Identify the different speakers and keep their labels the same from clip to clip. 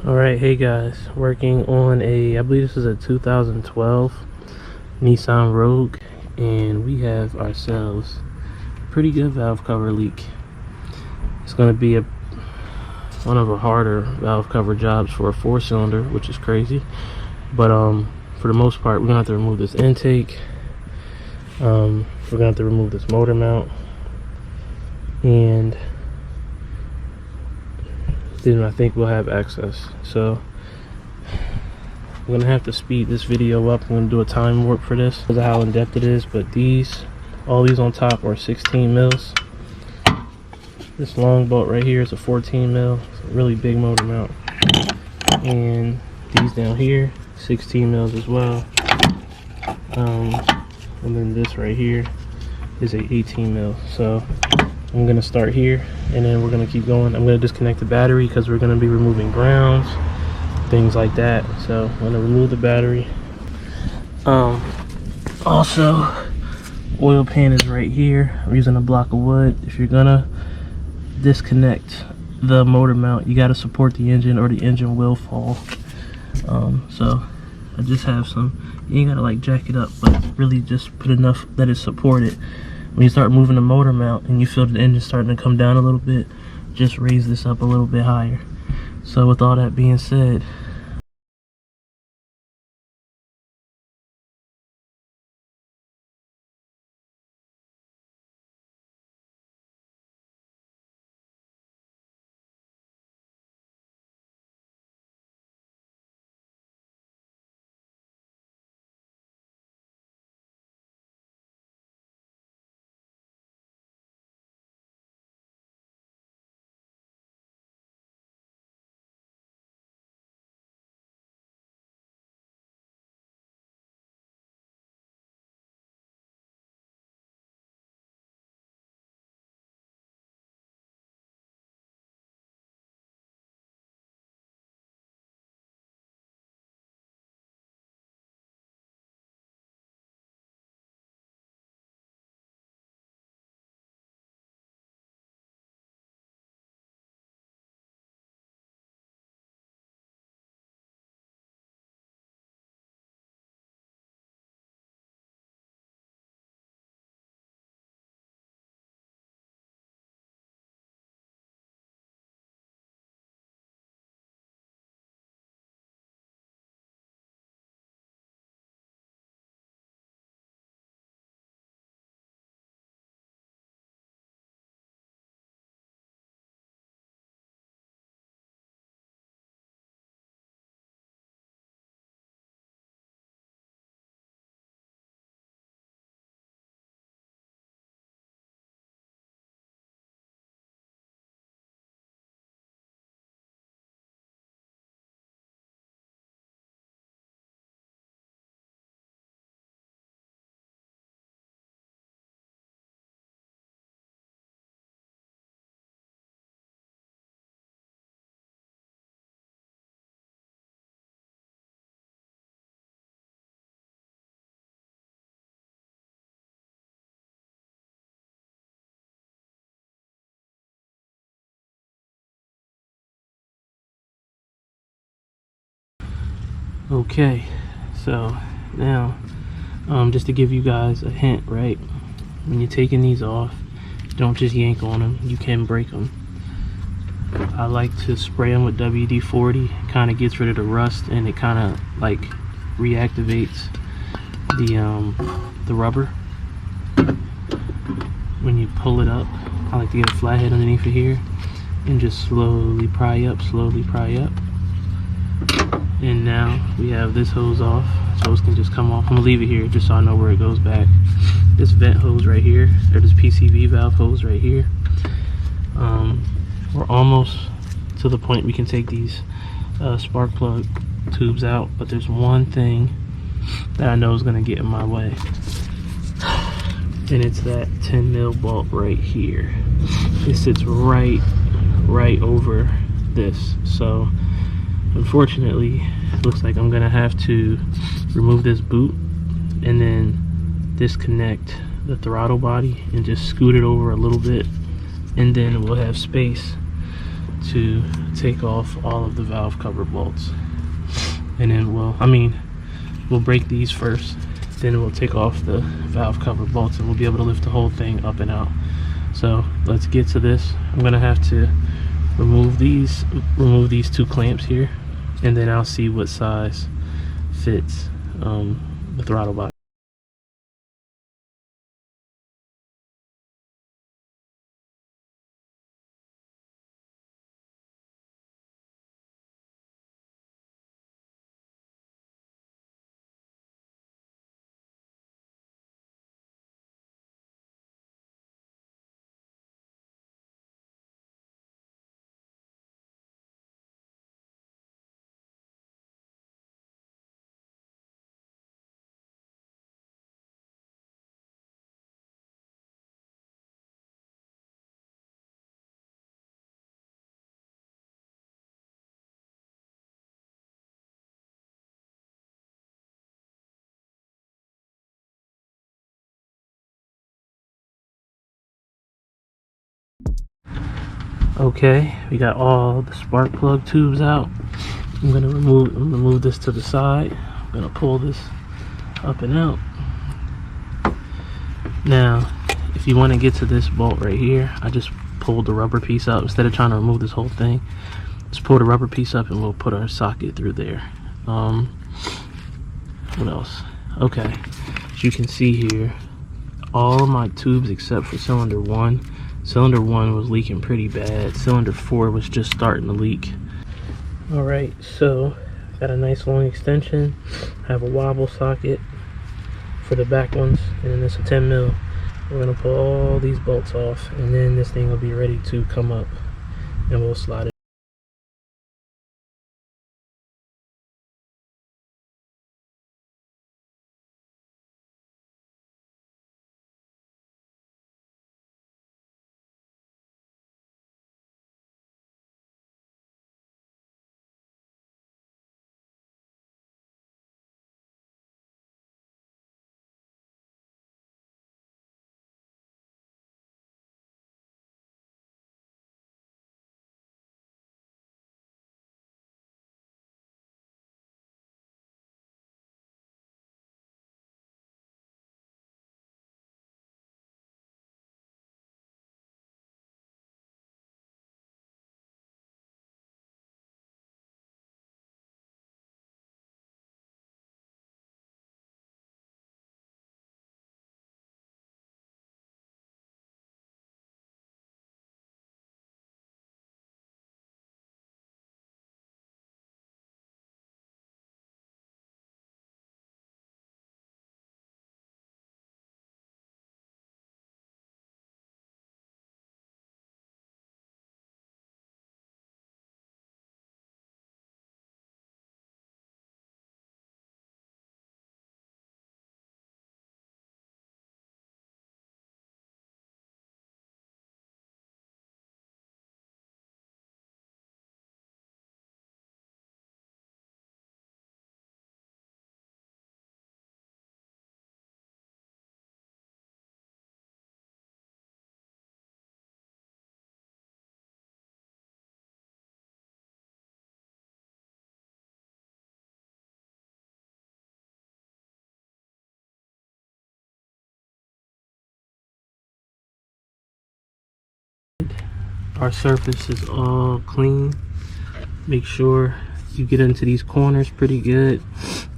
Speaker 1: Alright, hey guys, working on I believe this is a 2012 Nissan Rouge, and we have ourselves a pretty good valve cover leak. It's going to be one of the harder valve cover jobs for a 4-cylinder, which is crazy, but for the most part we're going to have to remove this intake, we're going to have to remove this motor mount, and then I think we'll have access. So I'm gonna have to speed this video up. I'm gonna do a time warp for this because of how in depth it is, but all these on top are 16 mils. This long bolt right here is a 14 mil. It's a really big motor mount, and these down here 16 mils as well, and then this right here is a 18 mil. So I'm gonna start here and then we're gonna keep going. I'm gonna disconnect the battery because we're gonna be removing grounds, things like that. So I'm gonna remove the battery. Also, oil pan is right here. I'm using a block of wood. If you're gonna disconnect the motor mount, you gotta support the engine or the engine will fall. So I just have some, you ain't gotta like jack it up, but really just put enough that it's supported. When you start moving the motor mount and you feel the engine starting to come down a little bit, just raise this up a little bit higher. So with all that being said, okay, so now just to give you guys a hint, right, when you're taking these off, don't just yank on them, you can break them. I like to spray them with WD-40. Kind of gets rid of the rust, and it kind of like reactivates the rubber when you pull it up. I like to get a flathead underneath it here and just slowly pry up, and now we have this hose off. This hose can just come off. I'm gonna leave it here just so I know where it goes back. This vent hose right here, or this PCV valve hose right here. We're almost to the point we can take these spark plug tubes out, but there's one thing that I know is gonna get in my way, and it's that 10 mil bolt right here. It sits right over this. So unfortunately, it looks like I'm gonna have to remove this boot and then disconnect the throttle body and just scoot it over a little bit, and then we'll have space to take off all of the valve cover bolts, and then we'll break these first, then we'll take off the valve cover bolts, and we'll be able to lift the whole thing up and out. So let's get to this. I'm gonna have to remove these two clamps here, and then I'll see what size fits the throttle box. Okay, we got all the spark plug tubes out. I'm gonna remove this to the side. I'm gonna pull this up and out. Now, if you want to get to this bolt right here, I just pulled the rubber piece out instead of trying to remove this whole thing. Just pull the rubber piece up and we'll put our socket through there. What else? Okay, as you can see here, all of my tubes except for cylinder 1. Cylinder 1 was leaking pretty bad. Cylinder 4 was just starting to leak. Alright, so got a nice long extension. I have a wobble socket for the back ones, and then it's a 10 mil. We're gonna pull all these bolts off, and then this thing will be ready to come up, and we'll slide it. Our surface is all clean. Make sure you get into these corners pretty good.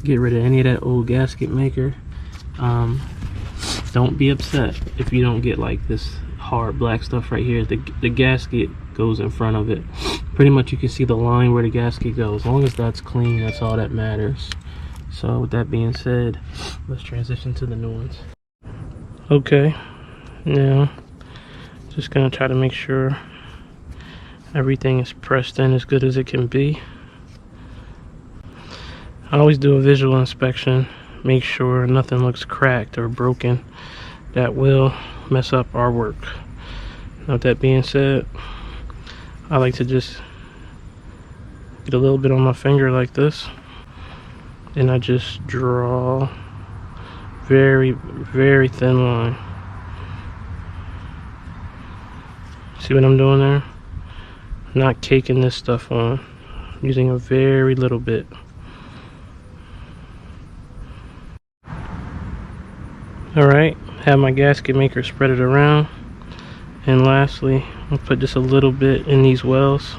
Speaker 1: Get rid of any of that old gasket maker. Don't be upset if you don't get like this hard black stuff right here. The gasket goes in front of it. Pretty much you can see the line where the gasket goes. As long as that's clean, that's all that matters. So with that being said, let's transition to the new ones. Okay, now just gonna try to make sure everything is pressed in as good as it can be. I always do a visual inspection, make sure nothing looks cracked or broken. That will mess up our work. Now with that being said, I like to just get a little bit on my finger like this, and I just draw very, very thin line. See what I'm doing there? not caking this stuff on. I'm using a very little bit. Alright, have my gasket maker spread it around. And lastly, I'll put just a little bit in these wells.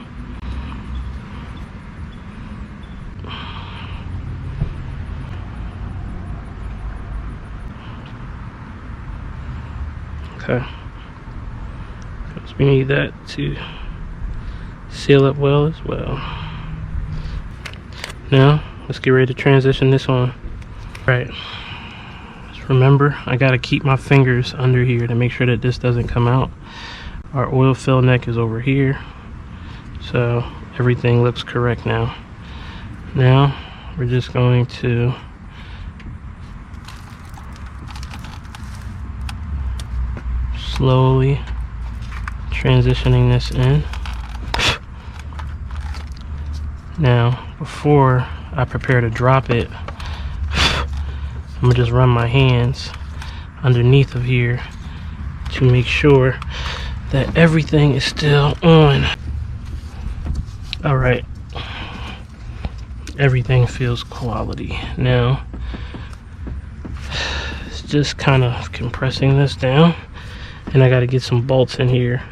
Speaker 1: Okay, because we need that to seal up well as well. Now, let's get ready to transition this on. Right. Remember, I gotta keep my fingers under here to make sure that this doesn't come out. Our oil fill neck is over here, so everything looks correct now. Now we're just going to slowly transitioning this in. Now, before I prepare to drop it, I'm gonna just run my hands underneath of here to make sure that everything is still on. All right, everything feels quality. Now, it's just kind of compressing this down, and I gotta get some bolts in here.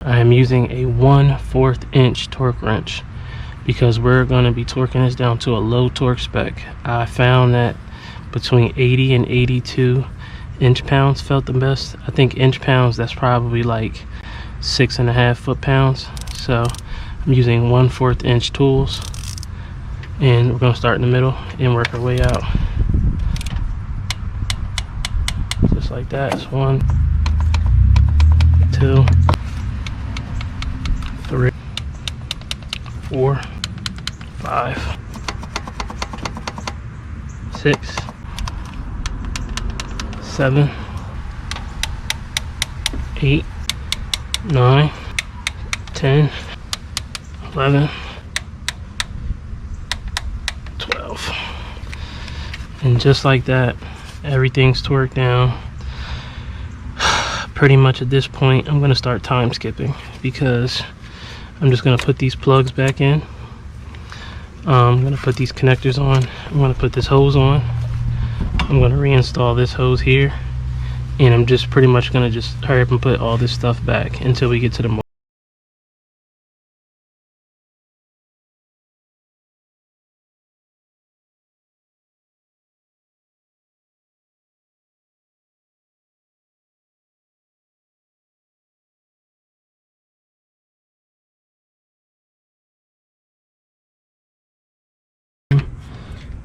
Speaker 1: I am using a 1/4 inch torque wrench because we're going to be torquing this down to a low torque spec. I found that between 80 and 82 inch-pounds felt the best. I think inch-pounds, that's probably like 6.5 foot-pounds. So I'm using 1/4 inch tools, and we're going to start in the middle and work our way out. Just like that. It's 1, 2, 3, 4, 5, 6, 7, 8, 9, 10, 11, 12. And just like that, everything's torqued down. Pretty much at this point, I'm going to start time skipping because I'm just going to put these plugs back in. I'm going to put these connectors on. I'm going to put this hose on. I'm going to reinstall this hose here. And I'm just pretty much going to just hurry up and put all this stuff back until we get to the motor.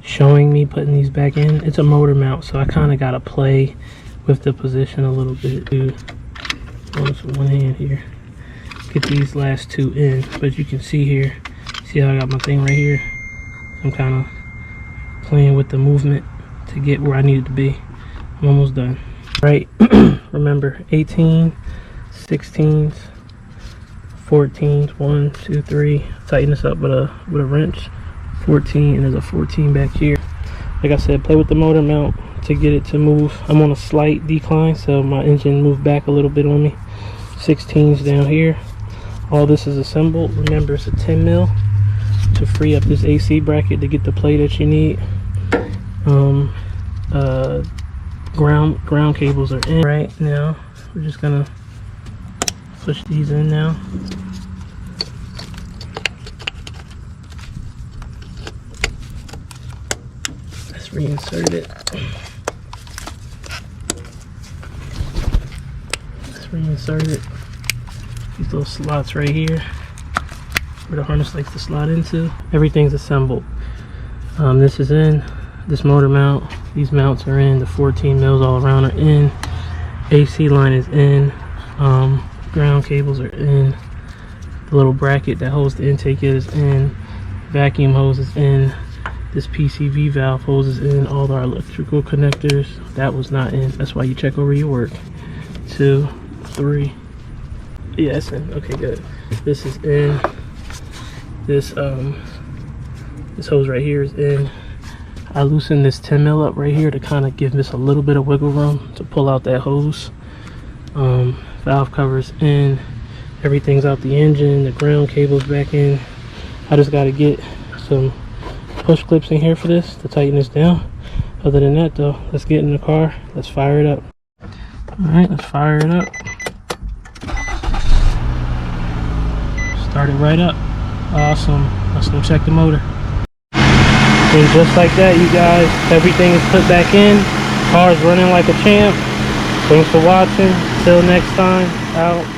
Speaker 1: Showing me putting these back in. It's a motor mount, so I kind of got to play with the position a little bit to one hand here, get these last two in. But you can see here, see how I got my thing right here. I'm kind of playing with the movement to get where I need it to be. I'm almost done. Right. Remember, 18, 16s, 14s, 1, 2, 3. Tighten this up with a wrench. 14, and there's a 14 back here. Like I said, play with the motor mount to get it to move. I'm on a slight decline, so my engine moved back a little bit on me. 16's down here. All this is assembled. Remember, it's a 10 mil to free up this AC bracket to get the play that you need. Ground cables are in. Right now, we're just gonna push these in now. Reinsert it. Let's reinsert it. These little slots right here where the harness likes to slot into. Everything's assembled. This is in. This motor mount. These mounts are in. The 14 mils all around are in. AC line is in. Ground cables are in. The little bracket that holds the intake is in. Vacuum hose is in. This PCV valve hose is in. All our electrical connectors, that was not in. That's why you check over your work. 2, 3. Yeah, it's in. Okay, good. This is in. This hose right here is in. I loosened this 10 mil up right here to kind of give this a little bit of wiggle room to pull out that hose. Valve covers in. Everything's out the engine. The ground cable's back in. I just got to get some push clips in here for this to tighten this down. Other than that though, let's get in the car. Let's fire it up. Alright, let's fire it up. Start it right up. Awesome. Let's go check the motor. And just like that, you guys, everything is put back in. Car's running like a champ. Thanks for watching. Till next time, out.